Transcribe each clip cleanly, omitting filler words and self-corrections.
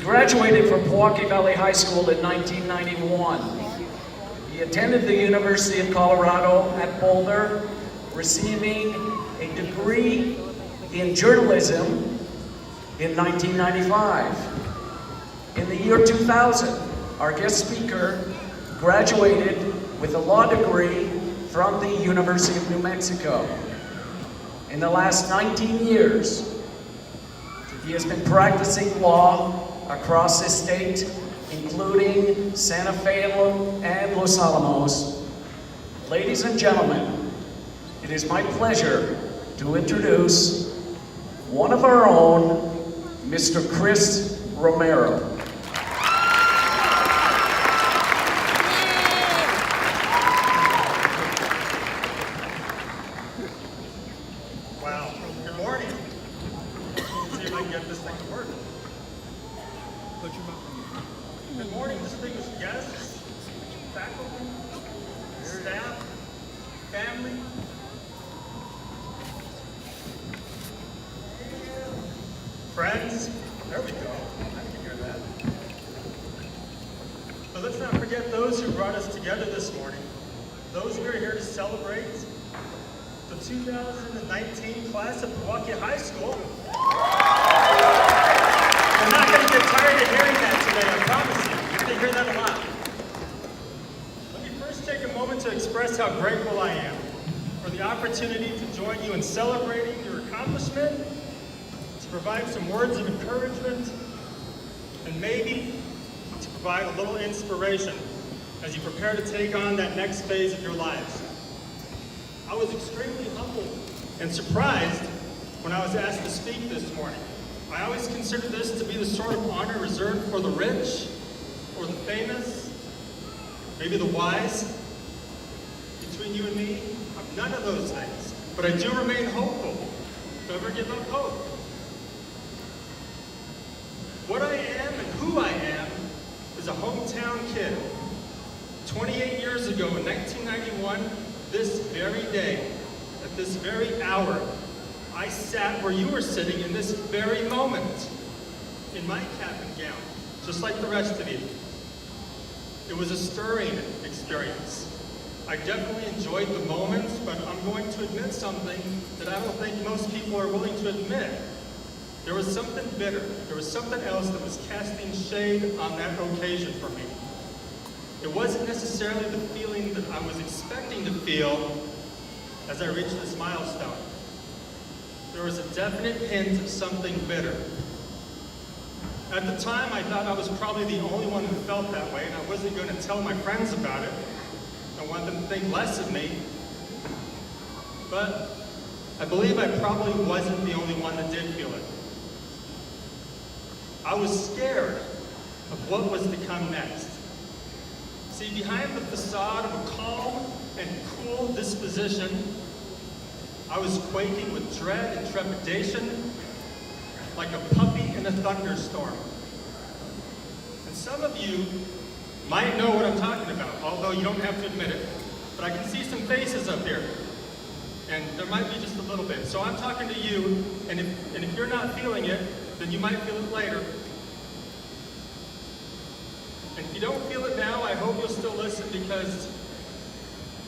graduated from Pojoaque High School in 1991. He attended the University of Colorado at Boulder, receiving a degree in journalism in 1995. In the year 2000, our guest speaker graduated with a law degree from the University of New Mexico. In the last 19 years, he has been practicing law across the state, including Santa Fe and Los Alamos. Ladies and gentlemen, it is my pleasure to introduce one of our own, Mr. Chris Romero. Wow, good morning. Let's see if I can get this thing to work. Good morning, distinguished guests, faculty, staff, family. Friends, there we go. I can hear that. But let's not forget those who brought us together this morning. Those who are here to celebrate the 2019 class of Pojoaque High School. You're not going to get tired of hearing that today, I promise you. You're going to hear that a lot. Let me first take a moment to express how grateful I am for the opportunity to join you in celebrating your accomplishment, to provide some words of encouragement, and maybe to provide a little inspiration as you prepare to take on that next phase of your lives. I was extremely humbled and surprised when I was asked to speak this morning. I always considered this to be the sort of honor reserved for the rich, or the famous, maybe the wise. Between you and me, I'm none of those things. But I do remain hopeful. Don't ever give up hope. What I am and who I am is a hometown kid. 28 years ago in 1991, this very day, at this very hour, I sat where you were sitting in this very moment, in my cap and gown, just like the rest of you. It was a stirring experience. I definitely enjoyed the moments, but I'm going to admit something that I don't think most people are willing to admit. There was something bitter. There was something else that was casting shade on that occasion for me. It wasn't necessarily the feeling that I was expecting to feel as I reached this milestone. There was a definite hint of something bitter. At the time, I thought I was probably the only one who felt that way, and I wasn't going to tell my friends about it. I wanted them to think less of me. But I believe I probably wasn't the only one that did feel it. I was scared of what was to come next. See, behind the facade of a calm and cool disposition, I was quaking with dread and trepidation, like a puppy in a thunderstorm. And some of you might know what I'm talking about, although you don't have to admit it. But I can see some faces up here, and there might be just a little bit. So I'm talking to you, and if you're not feeling it, then you might feel it later. And if you don't feel it now, I hope you'll still listen, because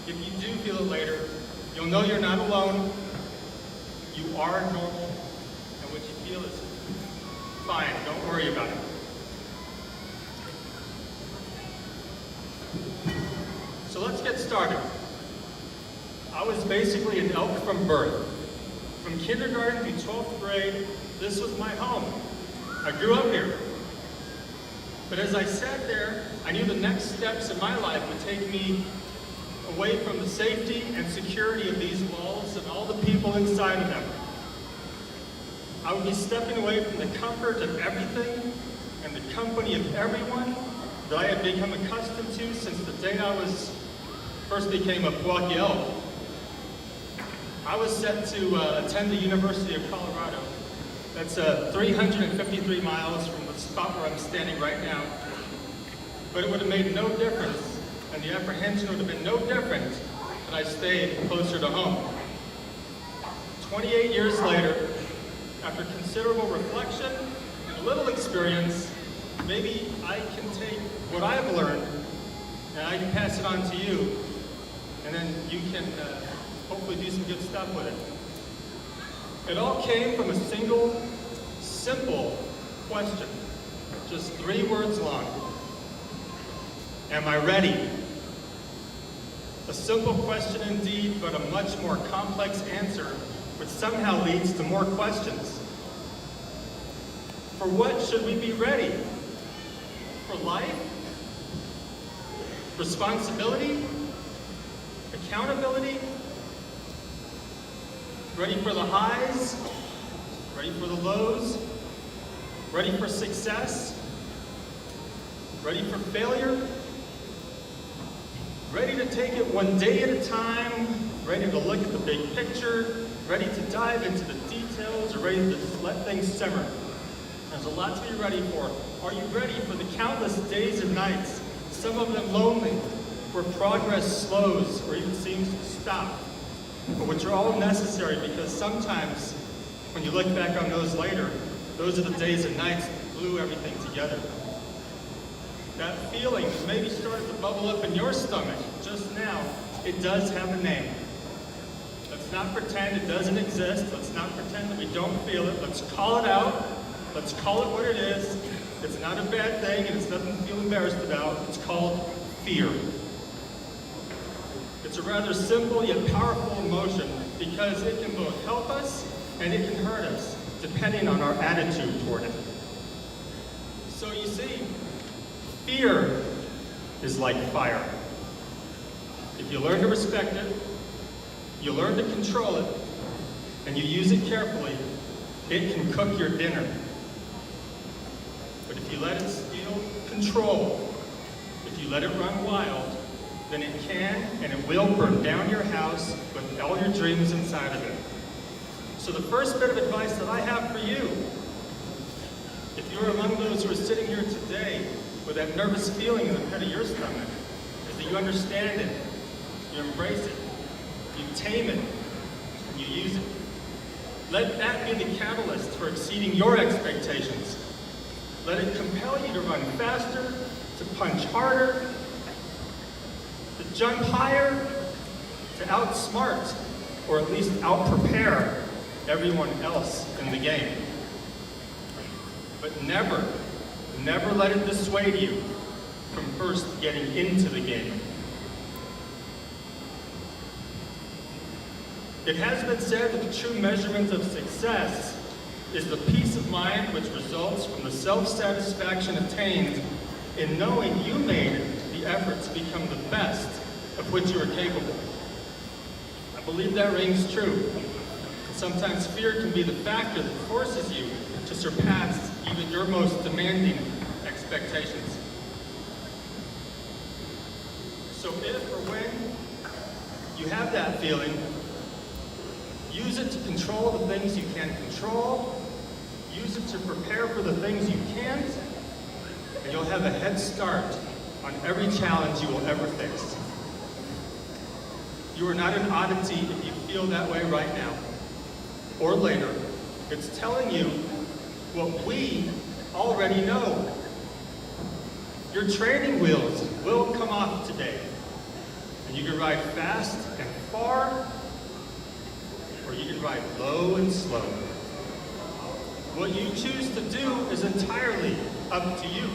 if you do feel it later, you'll know you're not alone. You are normal, and what you feel is fine. Don't worry about it. So let's get started. I was basically an elk from birth. From kindergarten through 12th grade, this was my home. I grew up here. But as I sat there, I knew the next steps in my life would take me away from the safety and security of these walls and all the people inside of them. I would be stepping away from the comfort of everything and the company of everyone that I had become accustomed to since the day I first became a Pojoaque elk. I was set to attend the University of Colorado. That's 353 miles from the spot where I'm standing right now. But it would have made no difference, and the apprehension would have been no different that I stayed closer to home. 28 years later, after considerable reflection and a little experience, maybe I can take what I've learned and I can pass it on to you, and then you can hopefully do some good stuff with it. It all came from a single, simple question, just 3 words long. Am I ready? A simple question indeed, but a much more complex answer, which somehow leads to more questions. For what should we be ready? For life? Responsibility? Accountability? Ready for the highs? Ready for the lows? Ready for success? Ready for failure? Ready to take it one day at a time? Ready to look at the big picture? Ready to dive into the details? Or ready to just let things simmer? There's a lot to be ready for. Are you ready for the countless days and nights, some of them lonely, where progress slows or even seems to stop, but which are all necessary because sometimes when you look back on those later, those are the days and nights that glue everything together. That feeling that maybe started to bubble up in your stomach just now, it does have a name. Let's not pretend it doesn't exist. Let's not pretend that we don't feel it. Let's call it out. Let's call it what it is. It's not a bad thing and it's nothing to feel embarrassed about. It's called fear. It's a rather simple yet powerful emotion because it can both help us and it can hurt us, depending on our attitude toward it. So you see, fear is like fire. If you learn to respect it, you learn to control it, and you use it carefully, it can cook your dinner. But if you let it steal control, if you let it run wild, then it can and it will burn down your house with all your dreams inside of it. So the first bit of advice that I have for you, if you're among those who are sitting here today with that nervous feeling in the pit of your stomach, is that you understand it, you embrace it, you tame it, and you use it. Let that be the catalyst for exceeding your expectations. Let it compel you to run faster, to punch harder, to jump higher, to outsmart, or at least outprepare everyone else in the game. But never let it dissuade you from first getting into the game. It has been said that the true measurement of success is the peace of mind which results from the self-satisfaction attained in knowing you made the effort to become the best of which you are capable. I believe that rings true. Sometimes fear can be the factor that forces you to surpass even your most demanding expectations. So if or when you have that feeling, use it to control the things you can control, use it to prepare for the things you can't, and you'll have a head start on every challenge you will ever face. You are not an oddity if you feel that way right now or later. It's telling you what we already know. Your training wheels will come off today, and you can ride fast and far, or you can ride low and slow. What you choose to do is entirely up to you.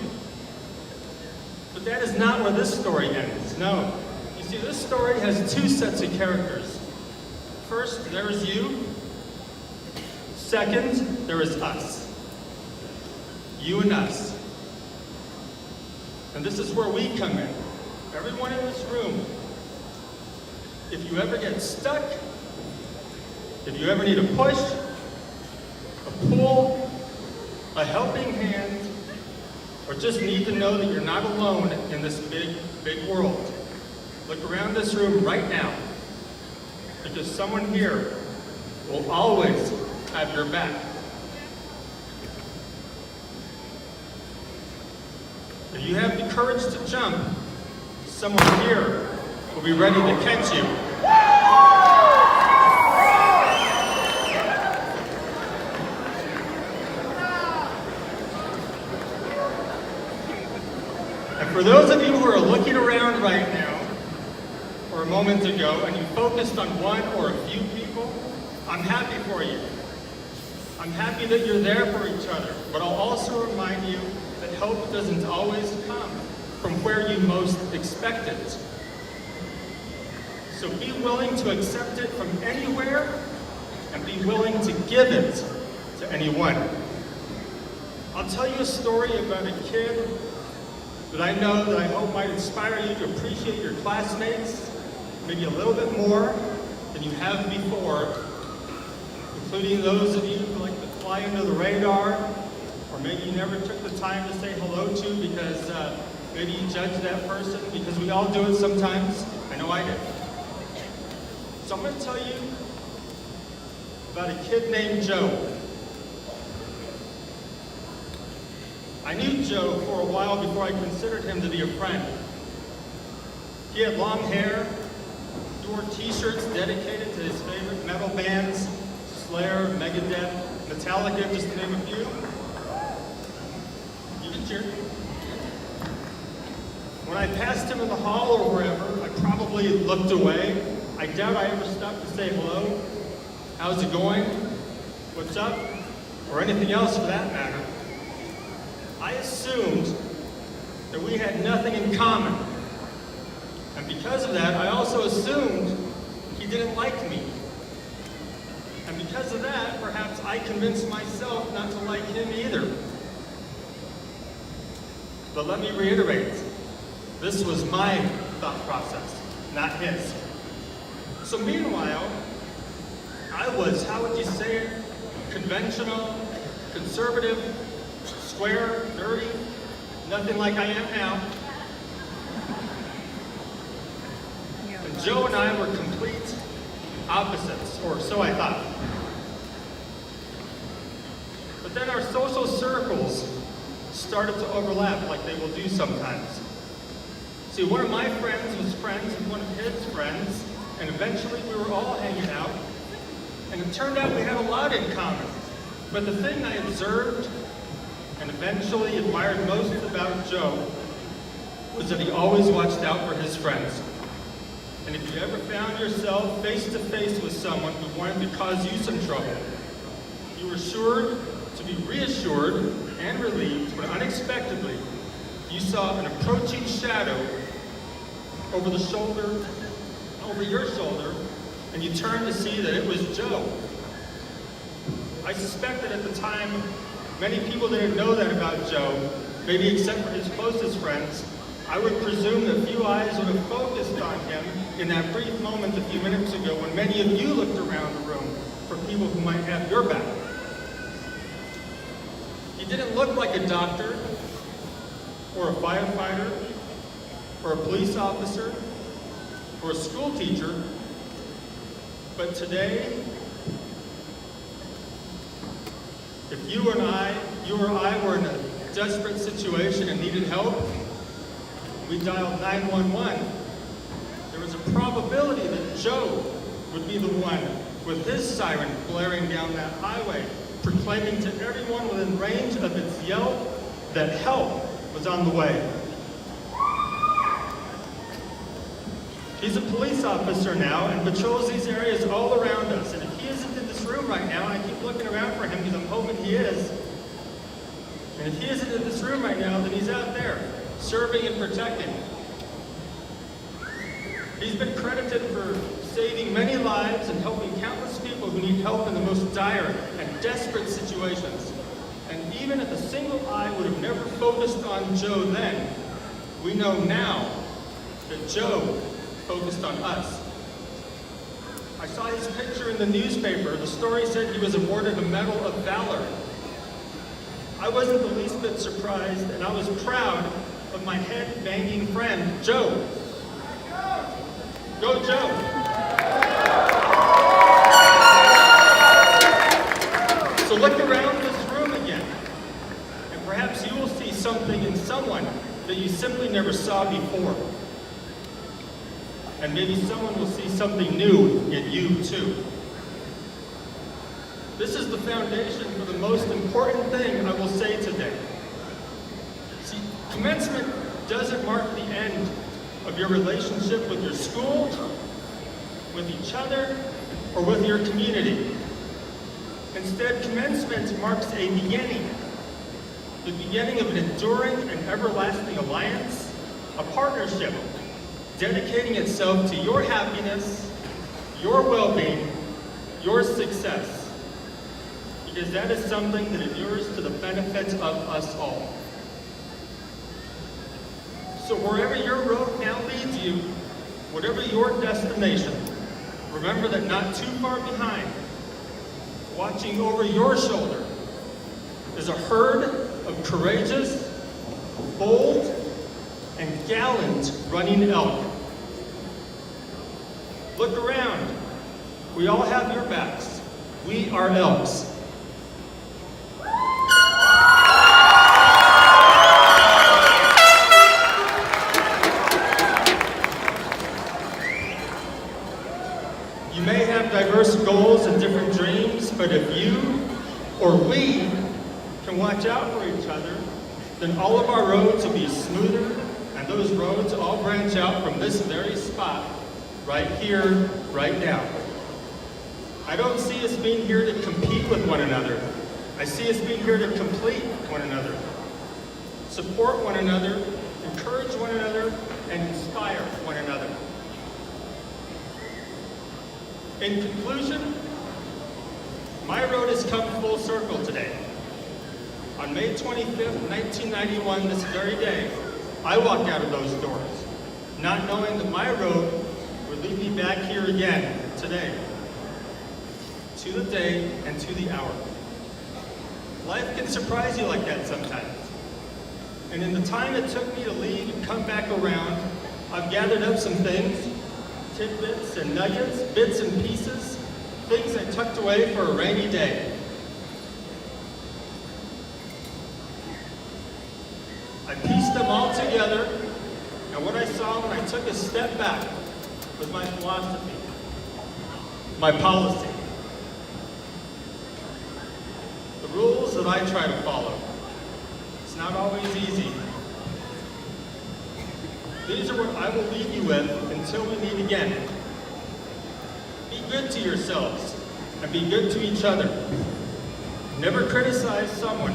But that is not where this story ends, no. You see, this story has 2 sets of characters. First, there is you. Second, there is us. You and us. And this is where we come in. Everyone in this room. If you ever get stuck, if you ever need a push, a pull, a helping hand, or just need to know that you're not alone in this big, big world, look around this room right now, because someone here will always have your back. If you have the courage to jump, someone here will be ready to catch you. For those of you who are looking around right now, or a moment ago, and you focused on one or a few people, I'm happy for you. I'm happy that you're there for each other, but I'll also remind you that hope doesn't always come from where you most expect it. So be willing to accept it from anywhere, and be willing to give it to anyone. I'll tell you a story about a kid that I know that I hope might inspire you to appreciate your classmates maybe a little bit more than you have before, including those of you who like to fly under the radar, or maybe you never took the time to say hello to because maybe you judged that person, because we all do it sometimes. I know I did. So I'm going to tell you about a kid named Joe. I knew Joe for a while before I considered him to be a friend. He had long hair, he wore t-shirts dedicated to his favorite metal bands, Slayer, Megadeth, Metallica, just to name a few. You can cheer. When I passed him in the hall or wherever, I probably looked away. I doubt I ever stopped to say hello, how's it going, what's up, or anything else for that matter. I assumed that we had nothing in common. And because of that, I also assumed he didn't like me. And because of that, perhaps I convinced myself not to like him either. But let me reiterate, this was my thought process, not his. So meanwhile, I was, how would you say it, conventional, conservative, square, nerdy, nothing like I am now. And Joe and I were complete opposites, or so I thought. But then our social circles started to overlap like they will do sometimes. See, one of my friends was friends with one of his friends, and eventually we were all hanging out, and it turned out we had a lot in common. But the thing I observed and eventually admired most about Joe was that he always watched out for his friends. And if you ever found yourself face to face with someone who wanted to cause you some trouble, you were sure to be reassured and relieved when unexpectedly you saw an approaching shadow over your shoulder, and you turned to see that it was Joe. I suspect that at the time, many people didn't know that about Joe, maybe except for his closest friends. I would presume that few eyes would have focused on him in that brief moment a few minutes ago when many of you looked around the room for people who might have your back. He didn't look like a doctor, or a firefighter, or a police officer, or a school teacher, but today, if you or I were in a desperate situation and needed help, we dialed 911. There was a probability that Joe would be the one with his siren blaring down that highway, proclaiming to everyone within range of its yell that help was on the way. He's a police officer now and patrols these areas all around us. And if he isn't in this room right now, and I keep looking around for him because I'm hoping he is, and if he isn't in this room right now, then he's out there, serving and protecting. He's been credited for saving many lives and helping countless people who need help in the most dire and desperate situations. And even if a single eye would have never focused on Joe then, we know now that Joe focused on us. I saw his picture in the newspaper. The story said he was awarded a Medal of Valor. I wasn't the least bit surprised, and I was proud of my head-banging friend, Joe. Go, Joe! So look around this room again, and perhaps you will see something in someone that you simply never saw before. And maybe someone will see something new in you too. This is the foundation for the most important thing I will say today. See, commencement doesn't mark the end of your relationship with your school, with each other, or with your community. Instead, commencement marks a beginning, the beginning of an enduring and everlasting alliance, a partnership dedicating itself to your happiness, your well-being, your success, because that is something that endures to the benefit of us all. So wherever your road now leads you, whatever your destination, remember that not too far behind, watching over your shoulder, is a herd of courageous, bold, and gallant running elk. Look around. We all have your backs. We are elks. You may have diverse goals and different dreams, but if you or we can watch out for each other, then all of our roads will be smoother, and those roads all branch out from this very spot, right here, right now. I don't see us being here to compete with one another. I see us being here to complete one another, support one another, encourage one another, and inspire one another. In conclusion, my road has come full circle today. On May 25th, 1991, this very day, I walked out of those doors, not knowing that my road would lead me back here again today, to the day and to the hour. Life can surprise you like that sometimes. And in the time it took me to leave and come back around, I've gathered up some things, tidbits and nuggets, bits and pieces, things I tucked away for a rainy day. I pieced them all together, and what I saw when I took a step back was my philosophy, my policy, the rules that I try to follow. It's not always easy. These are what I will leave you with until we meet again. Be good to yourselves and be good to each other. Never criticize someone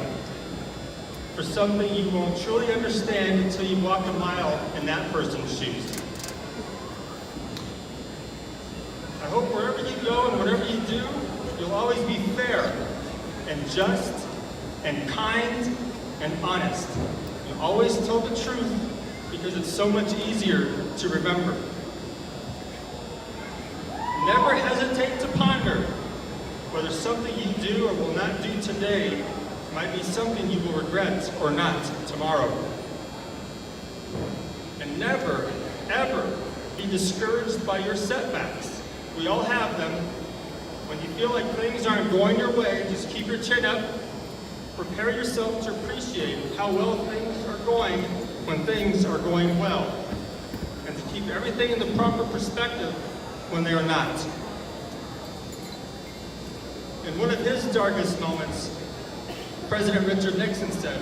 for something you won't truly understand until you walk a mile in that person's shoes. I hope wherever you go and whatever you do, you'll always be fair and just and kind and honest. You'll always tell the truth because it's so much easier to remember. Never hesitate to ponder whether something you do or will not do today might be something you will regret or not tomorrow. And never, ever be discouraged by your setbacks. We all have them. When you feel like things aren't going your way, just keep your chin up. Prepare yourself to appreciate how well things are going when things are going well, and to keep everything in the proper perspective when they are not. In one of his darkest moments, President Richard Nixon said,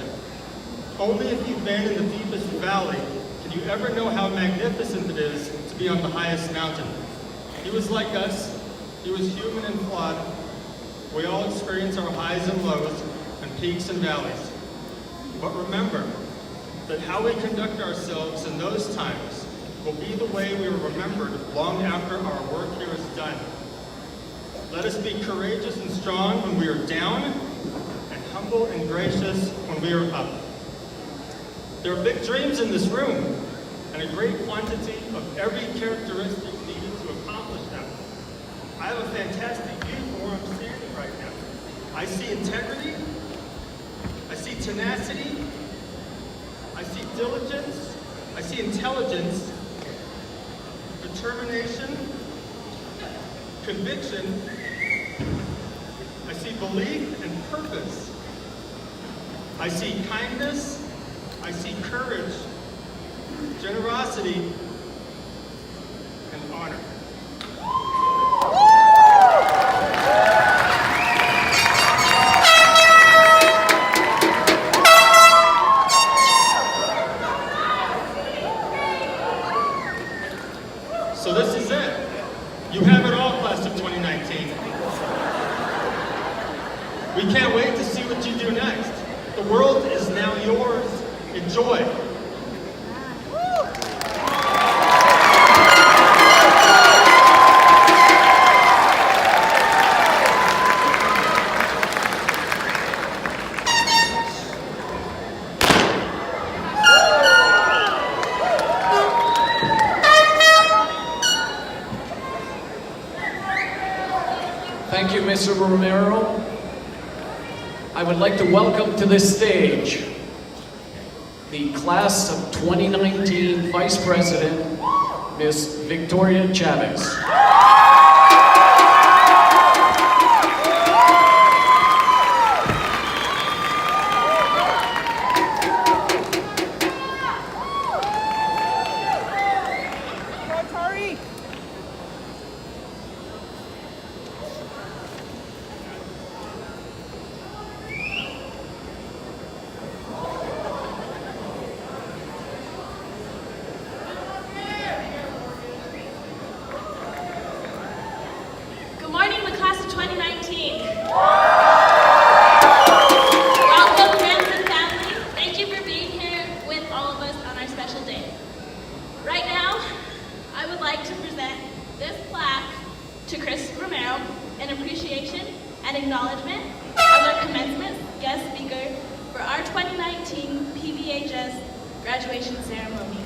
"Only if you've been in the deepest valley can you ever know how magnificent it is to be on the highest mountain." He was like us. He was human and flawed. We all experience our highs and lows and peaks and valleys. But remember that how we conduct ourselves in those times will be the way we are remembered long after our work here is done. Let us be courageous and strong when we are down, and humble and gracious when we are up. There are big dreams in this room, and a great quantity of every characteristic needed to accomplish them. I have a fantastic view from where I'm standing right now. I see integrity, I see tenacity, I see diligence, I see intelligence, determination, conviction, I see belief and purpose. I see kindness, I see courage, generosity, and honor. yours. Enjoy. Thank you, Mr. Romero. I would like to welcome to this stage the class of 2019 Vice President, Ms. Victoria Chavez. Good morning, the class of 2019. Welcome, friends and family. Thank you for being here with all of us on our special day. Right now, I would like to present this plaque to Chris Romero in appreciation and acknowledgement as our commencement guest speaker for our 2019 PVHS graduation ceremony.